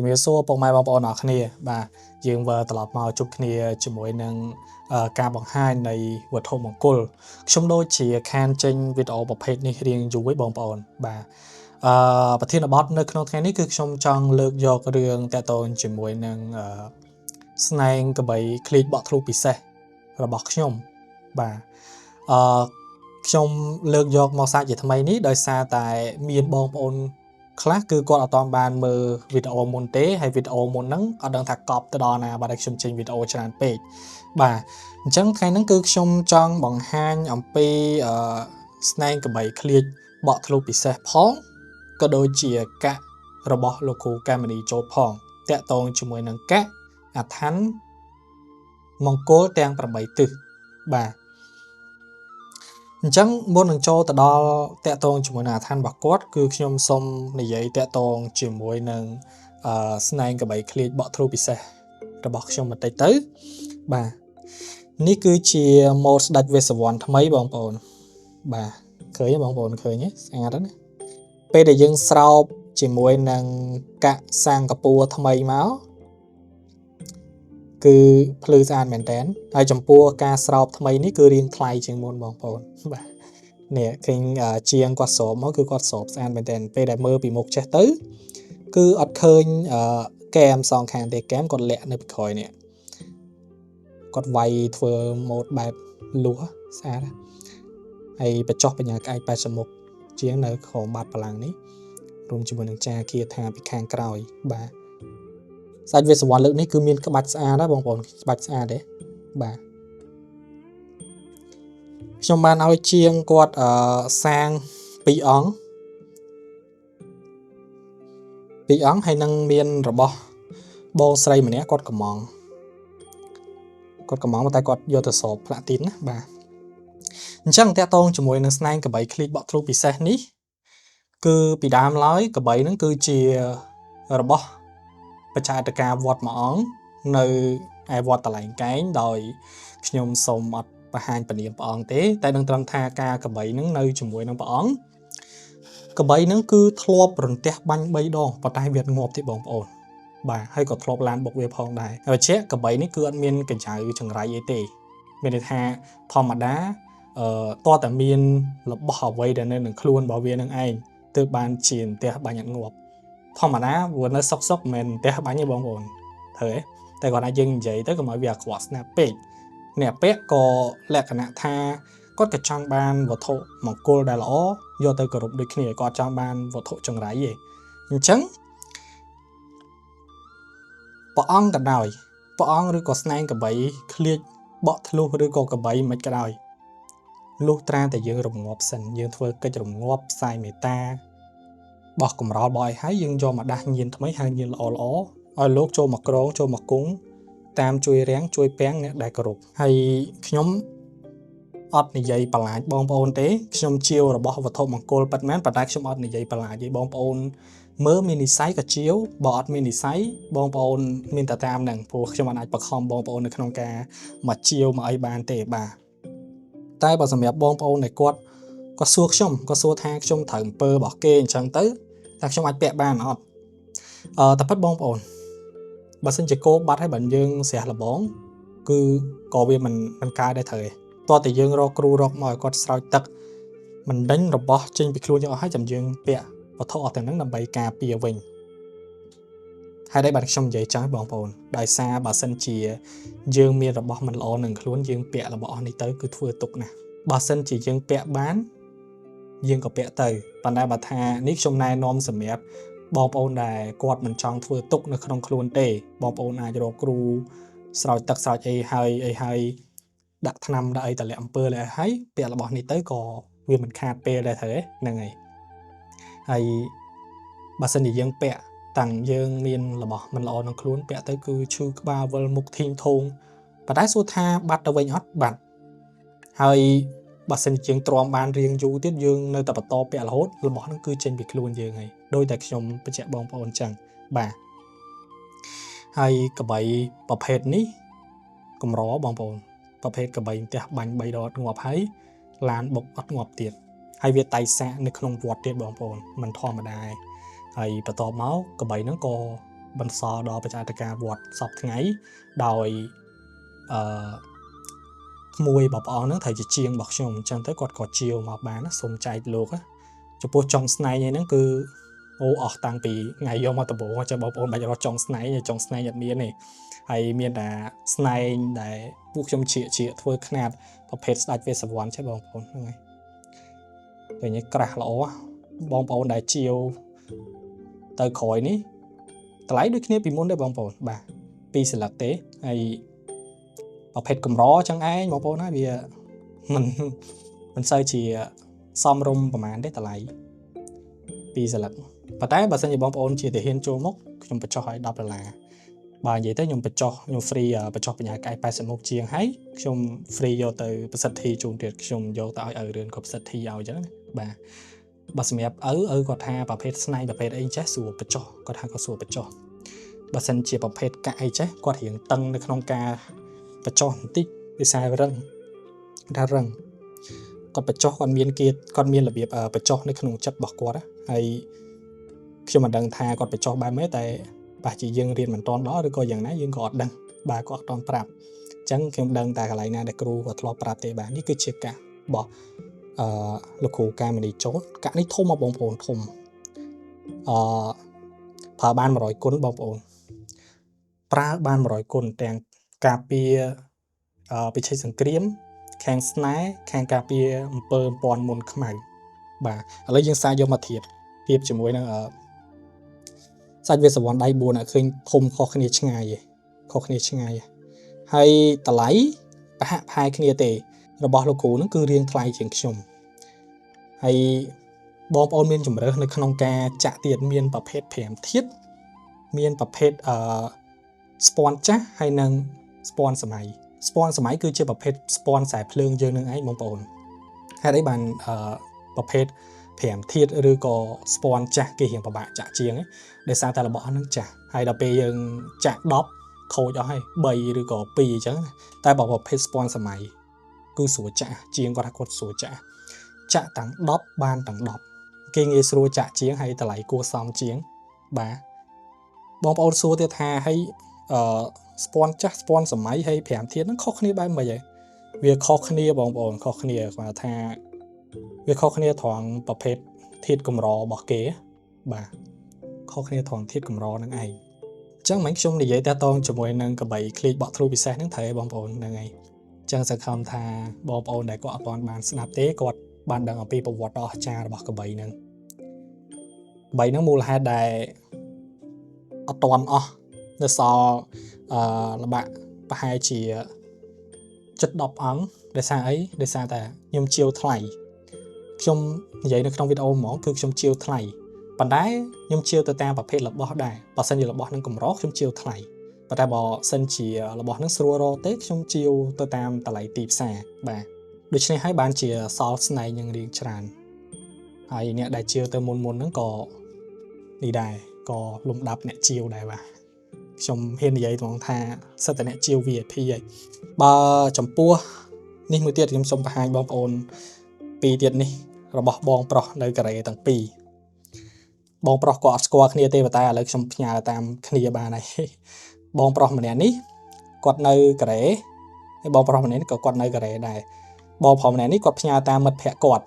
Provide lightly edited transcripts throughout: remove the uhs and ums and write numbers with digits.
ជំរាបសួរពុកម៉ែបងប្អូនអរគ្នាបាទយើងវិលត្រឡប់មកជួបគ្នាជាមួយនឹងការបង្ហាញនៃវត្ថុមង្គលខ្ញុំដូចជាខានចេញវីដេអូប្រភេទនេះរៀងយូរហើយបងប្អូនបាទប្រធានបទនៅក្នុងថ្ងៃនេះគឺខ្ញុំចង់លើកយករឿងតាក់ទងជាមួយនឹងស្នែងកបីឃ្លីកបក់ធ្លុះពិសេសរបស់ខ្ញុំបាទខ្ញុំលើកយកមកសាកជាថ្មីនេះដោយសារតែមានបងប្អូនខ្លះគឺគាត់អត់ទាន់បានមើលវីដេអូមុនទេហើយវីដេអូមុនហ្នឹងអត់ដឹងថាកប់ទៅដល់ណាបាទខ្ញុំចេញវីដេអូច្រើនពេកបាទអញ្ចឹងថ្ងៃហ្នឹងគឺខ្ញុំចង់បង្ហាញអំពីស្នែងកបីឃ្លៀចបក់ធ្លុះពិសេសផងក៏ដូចជាកាក់របស់លោកគ្រូកែមនីចូលផងតាក់ទងជាមួយនឹងកាក់អាថ័នមង្គលទាំង8ទិសបាទអញ្ចឹងមុននឹងចូលទៅដល់តាក់ទងជាមួយនឹងអាថ័នរបស់គាត់គឺខ្ញុំសូមនិយាយតាក់ទងជាមួយនឹងស្នែងកបីឃ្លៀចបក់ធ្លុះពិសេសរបស់ខ្ញុំបន្តិចទៅបាទនេះគឺជាម៉ូដស្ដេចវេស្សវណ្ណថ្មីបងប្អូនបាទឃើញទេបងប្អូនឃើញទេស្អាតណាស់ពេលដែលយើងស្រោបជាមួយនឹងកាក់សាំងកពួរថ្មីមកគឺភ្លឺស្អាតមែនតើហើយចំពោះការស្រោបថ្មីនេះគឺរៀងថ្លៃជាងមុនបងប្អូនបាទនេះឃើញជាងគាត់ស្រោបមកគឺគាត់ស្រោបស្អាតមែនតើពេលដែលមើលពីមុខចេះទៅគឺអត់ឃើញកែមសងខាងទេកែមគាត់លាក់នៅពីក្រោយនេះគាត់វាយធ្វើម៉ូដបែបលួសស្អាតហើយបញ្ចុះបញ្ញាក្អែក80មុខជាងនៅក្រោមបាតបលាំងនេះរួមជាមួយនឹងចាគាថាពីខាងក្រោយបាទសាច់វេស្សវណ្ណលើកនេះគឺមានក្បាច់ស្អាតណាបងប្អូនក្បាច់ស្អាតទេបាទខ្ញុំបានឲ្យជាងគាត់សាង2អង្គហើយនឹងមានរបស់បងស្រីម្នាក់គាត់កំងតែគាត់យកទៅសបផ្លាទីនណាបាទអញ្ចឹងតាក់ទងជាមួយនឹងស្នែងកបីឃ្លីកបក់ធ្លុះពិសេសនេះគឺពីដើមឡើយកបីហ្នឹងគឺជារបស់បច្ចេកទេសវត្តមួយអង្គនៅឯវត្តតឡែងកែងដោយខ្ញុំសូមអត់បង្ហាញពនាមព្រះអង្គទេតែនឹងត្រឹមថាការកបីហ្នឹងនៅជាមួយនឹងព្រះអង្គកបីហ្នឹងគឺធ្លាប់រន្ទះបាញ់3ដងប៉ុន្តែវាងាប់ទេបងប្អូនបាទហើយក៏ធ្លាប់ឡានបុកវាផងដែរហើយជាកបីនេះគឺអត់មានកញ្ចៅចង្រៃអីទេមានន័យថាធម្មតាតើតែមានរបស់អ្វីដែលនៅនឹងខ្លួនរបស់វានឹងឯងទើបបានជារន្ទះបាញ់អត់ងាប់ធម្មតាវានៅសុកមិនផ្ទះបាញ់ទេបងប្អូនត្រូវទេតែគាត់ថាយើងនិយាយទៅកុំឲ្យវាអាក្រក់ស្នាពេកអ្នកពាក់ក៏លក្ខណៈថាគាត់ក៏ចង់បានវត្ថុមង្គលដែលល្អយកទៅគោរពដូចគ្នាគាត់ចង់បានវត្ថុចង្រៃឯងអញ្ចឹងព្រះអង្គក៏ដោយព្រះអង្គឬក៏ស្នែងកបីឃ្លៀចបក់ធ្លុះឬក៏កបីមិនក៏ដោយលុះត្រាតែយើងរងាប់សិនយើងធ្វើកិច្ចរងាប់ផ្សាយមេត្តាបោះកំរល់បោះឲ្យហើយយើងយកមកដាស់ញៀនថ្មីហើយញៀនល្អឲ្យលោកចូលមកក្រងចូលមកគង់តាមជួយរាំងជួយពាំងអ្នកដែលគោរពហើយខ្ញុំអត់និយាយបន្លាចបងប្អូនទេខ្ញុំជាវរបស់វត្ថុមង្គលពិតមែនប៉ុន្តែខ្ញុំអត់និយាយបន្លាចទេបងប្អូនមើលមាននិស័យក៏ជាវបើអត់មាននិស័យបងប្អូនមានតែតាមហ្នឹងព្រោះខ្ញុំអាចបង្ខំបងប្អូននៅក្នុងការមកជាវមកអីបានទេបាទតែបើសម្រាប់បងប្អូនដែលគាត់សួរខ្ញុំគាត់សួរថាខ្ញុំត្រូវអំពើរបស់គេអញ្ចឹងទៅតែខ្ញុំអាចពាក់បានអត់តែពិតបងប្អូនបើសិនជាគោបាត់ហើយបើយើងស្រះលបងគឺក៏វាមិនកើតដែរត្រូវទេតោះតែយើងរកគ្រូរកមកឲ្យគាត់ស្រោចទឹកមិនដេញរបស់ចេញពីខ្លួនយើងអស់ហើយចាំយើងពាក់វត្ថុអស់ទាំងហ្នឹងដើម្បីការពារវិញហើយដែរបាទខ្ញុំនិយាយចឹងបងប្អូនដោយសារបើសិនជាយើងមានរបស់មិនល្អនឹងខ្លួនយើងពាក់របស់អស់នេះទៅគឺធ្វើទុកណាស់បើសិនជាយើងពាក់បានយើងក៏ពាក់ទៅប៉ុន្តែបើថានេះខ្ញុំណែនាំសម្រាប់បងប្អូនដែលគាត់មិនចង់ធ្វើទុកនៅក្នុងខ្លួនទេបងប្អូនអាចរកគ្រូស្រោចទឹកស្រោចអីហើយដាក់ថ្នាំដាក់អីតម្លាក់អំពើលើហើយពាក់របស់នេះទៅក៏វាមិនខាតពេលដែរត្រូវហ្នឹងហើយបើសិនជាយើងពាក់តាំងយើងមានរបស់មិនល្អក្នុងខ្លួនពាក់ទៅគឺឈឺក្បាលវិលមុខធីងធងប៉ុន្តែសួរថាបាត់ទៅវិញអត់បាត់ហើយបើសិនជាយើងទ្រាំបានរៀងយូរទៀតយើងនៅតែបន្តពាក់រហូតរបស់ហ្នឹងគឺចេញពីខ្លួនយើងហើយដោយតែខ្ញុំបញ្ជាក់បងប្អូនអញ្ចឹងបាទហើយកបីប្រភេទនេះកម្របងប្អូនប្រភេទកបីផ្ទះបាញ់3ដងងាប់ហើយឡានបុកអត់ងាប់ទៀតហើយវាតៃសាកនៅក្នុងវត្តទៀតបងប្អូនមិនធម្មតាហើយបន្ទាប់មកកបីហ្នឹងក៏ បន្សល់ដល់បច្ចេកការវត្តសពថ្ងៃដោយក្មួយរបស់ព្រះអង្គហ្នឹងត្រូវជាជាងរបស់ខ្ញុំអញ្ចឹងទៅគាត់ក៏ជាវមកបានសូមចែកលោកចំពោះចុងស្នែងហ្នឹងគឺអស់តាំងពីថ្ងៃយកមកដំបូងអញ្ចឹងបងប្អូនបាច់រកចុងស្នែងអត់មានទេហើយមានតែស្នែងដែលពួកខ្ញុំជាធ្វើខ្នាតប្រភេទស្ដេចវេស្សវណ្ណចេះបងប្អូនហ្នឹងហើយតែនេះក្រាស់ល្អបងប្អូនដែលជាវទៅក្រោយនេះតម្លៃដូចគ្នាពីមុនដែរបងប្អូនបាទ2សន្លឹកទេហើយប្រភេទកម្រចឹងឯងបងប្អូនណាវាមិនសូវជាសមរម្យប្រហែលទេតម្លៃ2សន្លឹកប៉ុន្តែបើសិនជាបងប្អូនជាទាហានចូលមកខ្ញុំបញ្ចុះឲ្យ$10បាទនិយាយទៅខ្ញុំបញ្ចុះខ្ញុំ free បញ្ចុះបញ្ញាកាយ80មុខជាងហើយខ្ញុំ free យកទៅប្រសិទ្ធិជូនទៀតខ្ញុំយកទៅឲ្យរឿនក៏ប្រសិទ្ធិឲ្យចឹងបាទបើសម្រាប់ឪគាត់ថាប្រភេទស្នែងប្រភេទអីចេះស្រួលបញ្ចុះគាត់ថាគាត់ស្រួលបញ្ចុះបើសិនជាប្រភេទកាក់អីចេះគាត់រៀងតឹងនៅក្នុងការបញ្ចុះបន្តិចវាសាររឹងគាត់បញ្ចុះគាត់មានរបៀបបញ្ចុះនៅក្នុងចិត្តរបស់គាត់ហើយខ្ញុំមិនដឹងថាគាត់បញ្ចុះបែបម៉េចតែបើជាយើងរៀនមិនទាន់ដល់ឬក៏យ៉ាងណាយើងក៏អត់ដឹងបាទក៏អត់ទាន់ប្រាប់អញ្ចឹងខ្ញុំដឹងតែកន្លែងណាដែលគ្រូគាត់ធ្លាប់ប្រាប់ទេបាទនេះគឺជាកាក់របស់លោកគ្រូកាមនីចោតកាក់នេះធំមកបងប្អូនធំប្រើបាន100គុណបងប្អូនប្រើបាន100គុណទាំងការពារពិជ័យសង្គ្រាមខាងស្នេហ៍ខាងការពារអំពើពន់មុនខ្មៅបាទឥឡូវយើងសារយកមកធៀបជាមួយនឹងសាច់វេស្សវណ្ណដៃ4ឃើញធំខុសគ្នាឆ្ងាយហើយតម្លៃប្រហាក់ប្រហែលគ្នាទេរបស់លោកគ្រូហ្នឹងគឺរៀងថ្លៃជាងខ្ញុំហើយបងប្អូនមានជំរើសនៅក្នុងការចាក់ទៀតមានប្រភេទ5ធាតុមានប្រភេទស្ពាន់ចាស់ហើយនិងស្ពាន់សម័យគឺជាប្រភេទស្ពាន់ខ្សែភ្លើងយើងនឹងឯងបងប្អូនហេតុអីបានប្រភេទ5ធាតុឬក៏ស្ពាន់ចាស់គេរៀងពិបាកចាក់ជាងដោយសារតែរបស់ហ្នឹងចាស់ហើយដល់ពេលយើងចាក់10ខូចអស់ហើយ3ឬក៏2អញ្ចឹងតែបើប្រភេទស្ពាន់សម័យគឺស្រួលចាក់ជាងគាត់ថាគាត់ស្រួលចាក់ទាំង10បានទាំង10គេងាយស្រួលចាក់ជាងហើយតម្លៃគួរសមជាងបាទបងប្អូនសួរទៀតថាហើយស្ពាន់ចាស់ស្ពាន់សម័យហើយ5ធាតុហ្នឹងខុសគ្នាបែបម៉េចហ៎វាខុសគ្នាបងប្អូនខុសគ្នាគាត់ថាវាខុសគ្នាត្រង់ប្រភេទធាតុកម្ររបស់គេបាទខុសគ្នាត្រង់ធាតុកម្រហ្នឹងឯងអញ្ចឹងមិនខ្ញុំនិយាយតាក់ទងជាមួយនឹងកបីឃ្លីកបក់ធ្លូពិសេសហ្នឹងត្រូវឯងបងប្អូនហ្នឹងឯងអញ្ចឹងសង្ឃឹមថាបងប្អូនដែលគាត់អត់ទាន់បានស្ដាប់ទេគាត់បានដឹងអំពីប្រវត្តិដ៏អស្ចារ្យរបស់កបីហ្នឹងមូលហេតុដែលអត់ទាន់អស់នៅសល់ល្បាក់ប្រហែលជា7-10អង្គដោយសារអីដោយសារតែខ្ញុំជាវថ្លៃខ្ញុំនិយាយនៅក្នុងវីដេអូហ្មងគឺខ្ញុំជាវថ្លៃប៉ុន្តែខ្ញុំជាវទៅតាមប្រភេទរបស់ដែរបើសិនជារបស់នឹងកម្រខ្ញុំជាវថ្លៃប៉ុន្តែបើសិនជារបស់នឹងស្រួលរកទេខ្ញុំជាវទៅតាមតម្លៃទីផ្សារបាទដូច្នេះហើយបានជាសល់ស្នែងនឹងរៀងច្រើនហើយអ្នកដែលជាវទៅមុនហ្នឹងក៏នេះដែរក៏លំដាប់អ្នកជាវដែរបាទខ្ញុំហ៊ាននិយាយត្រង់ថាសិតតែអ្នកជាវ VIP ហើយបើចំពោះនេះមួយទៀតខ្ញុំសូមបង្ហាញបងប្អូនពីរទៀតនេះរបស់បងប្រុសនៅកូរ៉េទាំងពីរបងប្រុសក៏អត់ស្គាល់គ្នាទេតែឥឡូវខ្ញុំផ្ញើតាមគ្នាបានហើយបងប្រុសម្នាក់នេះគាត់នៅកូរ៉េហើយបងប្រុសម្នាក់នេះក៏គាត់នៅកូរ៉េដែរបងប្រុសម្នាក់នេះគាត់ផ្ញើតាមមិត្តភ័ក្តិគាត់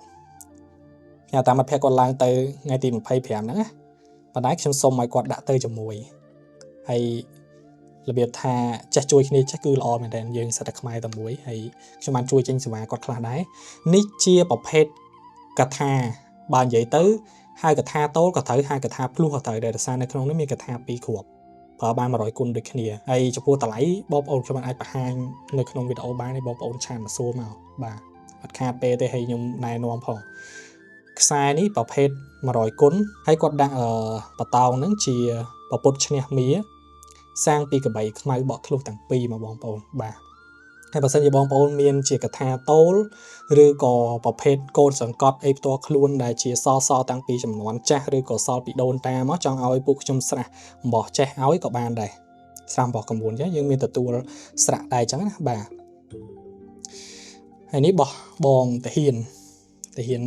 ឡើងទៅថ្ងៃទី25ហ្នឹងណាប៉ុន្តែខ្ញុំសុំឲ្យគាត់ដាក់ទៅជាមួយហើយរបៀបថាចេះជួយគ្នាចេះគឺល្អមែនតើយើងសិតតែខ្មែរតែមួយហើយខ្ញុំបានជួយចេញសេវាគាត់ខ្លះដែរនេះជាប្រភេទកថាបើនិយាយទៅហៅកថាតូលក៏ត្រូវហៅកថាភ្លោះក៏ត្រូវដែរដោយសារនៅក្នុងនេះមានកថា2គ្រាប់ប្រើបាន100គុណដូចគ្នាហើយចំពោះតម្លៃបងប្អូនខ្ញុំអាចបង្ហាញនៅក្នុងវីដេអូបានទេបងប្អូនឆានមកសួរមកបាទអត់ខាតពេលទេហើយខ្ញុំណែនាំផងខ្សែនេះប្រភេទ100គុណហើយគាត់ដាក់បតោងហ្នឹងជាប្រពុតឈ្នះមាសាងពីកបីខ្មៅបក់ធ្លុះទាំងពីរមកបងប្អូនបាទហើយបើសិនជាបងប្អូនមានជាកថាតូលឬក៏ប្រភេទកូនសង្កត់អីផ្ទាល់ខ្លួនដែលជាសតាំងពីចំនួនចាស់ឬក៏សល់ពីដូនតាមកចង់ឲ្យពួកខ្ញុំស្រះអំបោះចេះឲ្យក៏បានដែរស្រះអំបោះ9ចឹងយើងមានទទួលស្រាក់ដែរចឹងណាបាទហើយនេះបោះបងតាហ៊ាន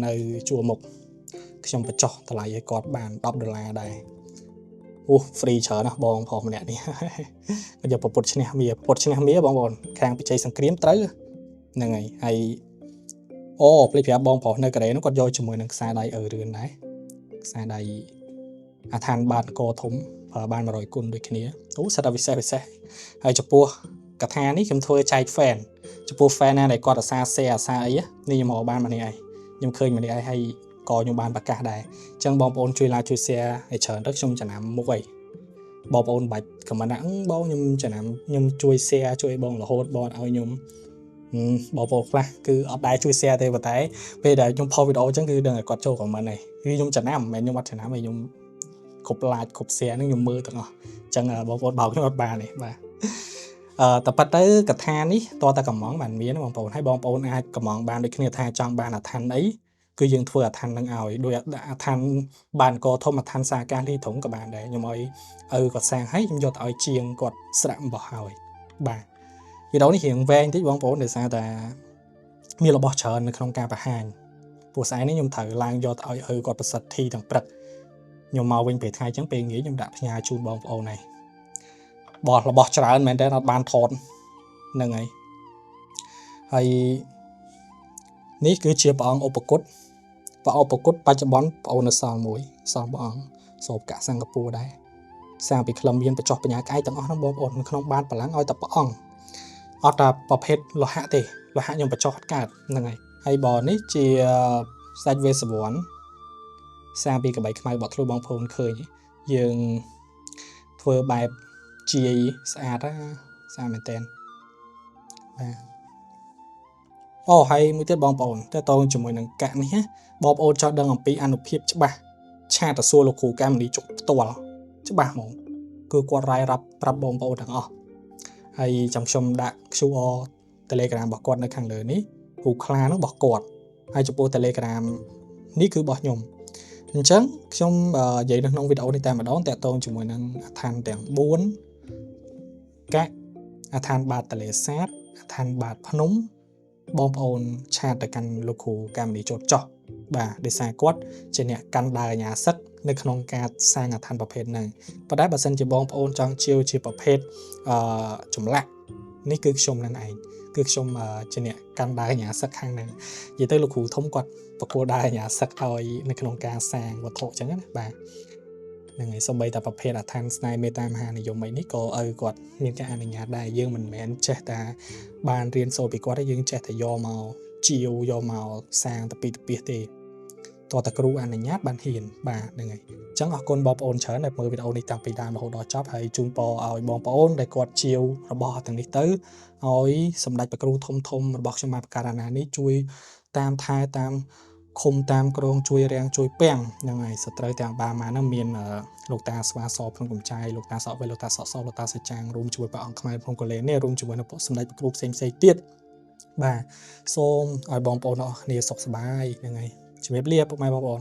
នៅជួរមុខខ្ញុំបញ្ចុះតម្លៃឲ្យគាត់បាន$10ដែរ អូ free ច្រើនណាស់បងប្រុសម្នាក់នេះក៏យកប្រពុតឈ្នះមាបងប្អូនខាងបច្ចេកសង្គ្រាមត្រូវហ្នឹងហើយអូភ្លេចប្រាប់បងប្រុសនៅកូរ៉េនោះគាត់យកជាមួយនឹងខ្សែដៃរឿនដែរខ្សែដៃអាឋានបាតកធំប្រើបាន100គុណដូចគ្នាអូសិតតែពិសេសហើយចំពោះកថានេះខ្ញុំធ្វើចែក fan ចំពោះ fan ណាដែលគាត់អាសា share អាសាអីនេះខ្ញុំមកបានម្នាក់ឯងខ្ញុំឃើញម្នាក់ឯងហើយក៏ខ្ញុំបានប្រកាសដែរអញ្ចឹងបងប្អូនជួយ like ជួយ share ឲ្យច្រើនទៅខ្ញុំចំណាំមុខអីបងប្អូនបាច់ comment ណាបងខ្ញុំចំណាំខ្ញុំជួយ share ជួយបងរហូតបងឲ្យខ្ញុំបងប្អូនខ្លះគឺអត់ដែរជួយ share ទេប៉ុន្តែពេលដែលខ្ញុំផុសវីដេអូអញ្ចឹងគឺដឹងតែគាត់ចូល comment ហើយគឺខ្ញុំចំណាំមិនមែនខ្ញុំអត់ចំណាំទេខ្ញុំគ្រប់ like គ្រប់ share ហ្នឹងខ្ញុំមើលទាំងអស់អញ្ចឹងបងប្អូនបោកខ្ញុំអត់បានទេបាទតែប៉ុន្តែកថានេះតតែកំងបានមានបងប្អូនហើយបងប្អូនអាចកំងបានដូចគ្នាថាចង់បានអាឋានអីគឺយើងធ្វើអាឋាននឹងឲ្យដោយអាឋានបានកធំអាឋានសាកានេះត្រង់ក៏បានដែរខ្ញុំឲ្យគាត់សាងឲ្យខ្ញុំយកទៅឲ្យជាងគាត់ស្រាក់របស់ឲ្យបាទវីដេអូនេះរៀងវែងតិចបងប្អូនដោយសារតែមានរបស់ច្រើននៅក្នុងការបង្ហាញពួកស្អែកនេះខ្ញុំត្រូវឡើងយកទៅឲ្យគាត់ប្រសិទ្ធិទាំងព្រឹកខ្ញុំមកវិញពេលថ្ងៃអញ្ចឹងពេលងាយខ្ញុំដាក់ផ្ញើជូនបងប្អូនហើយរបស់ច្រើនមែនតើអត់បានថតហ្នឹងហើយនេះគឺជាព្រះអង្គឧបគុតបច្ចុប្បន្នបងអូននៅសល់មួយសល់ព្រះអង្គសោបកសិង្ហបុរីដែរសាងពីក្លឹមមានបញ្ចុះបញ្ញាក្អែកទាំងអស់ហ្នឹងបងប្អូននៅក្នុងបានបលាំងឲ្យតែព្រះអង្គអត់តែប្រភេទលោហៈទេលោហៈខ្ញុំបញ្ចុះអត់កើតហ្នឹងហើយបើនេះជាសាច់វេសវណ្ណសាងពីកបីខ្មៅបត់ធ្លុះបងប្អូនឃើញយើងធ្វើបែបជាស្អាតស្អាតមែនតើបាទអូហើយមួយទៀតបងប្អូនតើតើជាមួយនឹងកាក់នេះបងប្អូនចង់ដឹងអំពីអនុភាពច្បាស់ឆាតទៅសួរលោកគ្រូកាមនីជុកផ្ទាល់ច្បាស់ហ្មងគឺគាត់រាយរាប់ប្រាប់បងប្អូនទាំងអស់ហើយចាំខ្ញុំដាក់ QR Telegram របស់គាត់នៅខាងលើនេះគ្រូខ្លានោះរបស់គាត់ហើយចំពោះ Telegram នេះគឺរបស់ខ្ញុំអញ្ចឹងខ្ញុំនិយាយនៅក្នុងវីដេអូនេះតែម្ដងតាក់ទងជាមួយនឹងអាឋានទាំង4កាក់អាឋានបាតទលេសាបអាឋានបាតភ្នំបងប្អូនឆាតទៅកាន់លោកគ្រូកាមនីចោតចោះបាទដោយសារគាត់ជាអ្នកកាន់ដើរអាញាសឹកនៅក្នុងការសាងអាឋានប្រភេទហ្នឹងប៉ុន្តែបើសិនជាបងប្អូនចង់ជាវជាប្រភេទចម្លាក់នេះគឺខ្ញុំនឹងឯងគឺខ្ញុំជាអ្នកកាន់ដើរអាញាសឹកខាងហ្នឹងនិយាយទៅលោកគ្រូធំគាត់ប្រគល់ដើរអាញាសឹកឲ្យនៅក្នុងការសាងវត្ថុអញ្ចឹងណាបាទហ្នឹងហើយសូម្បីតែប្រភេទអាឋានស្នេហ៍មេត្តាមហានិយមអីនេះក៏គាត់មានការអនុញ្ញាតដែរយើងមិនមែនចេះតែបានរៀនសូត្រពីគាត់ទេយើងចេះតែយកមកជាវយកមកសាងទៅពីទៅពីទេតើតាគ្រូអនុញ្ញាតបានហ៊ានបាទហ្នឹងហើយអញ្ចឹងអរគុណបងប្អូនច្រើនដែលមើលវីដេអូនេះតាំងពីដើមរហូតដល់ចប់ហើយជូនពរឲ្យបងប្អូនដែលគាត់ជាវរបស់ទាំងនេះទៅឲ្យសម្ដេចព្រះគ្រូធំរបស់ខ្ញុំមកបការណានេះជួយតាមថែតាមឃុំតាមក្រងជួយរាំងជួយពាំងហ្នឹងហើយសត្រូវទាំងបាម៉ាហ្នឹងមានលោកតាស្វាសភ្នំកំចាយលោកតាសក់វិញលោកតាសក់សលោកតាសេចាងរួមជាមួយព្រះអង្គខ្មែរភ្នំកូលែននេះរួមជាមួយនឹងពួកសម្ដេចព្រះគ្រូផ្សេងទៀតបាទសូមឲ្យបងប្អូនអរគ្នាសុខសប្បាយហ្នឹងហើយជំរាបលាពុកម៉ែបងប្អូន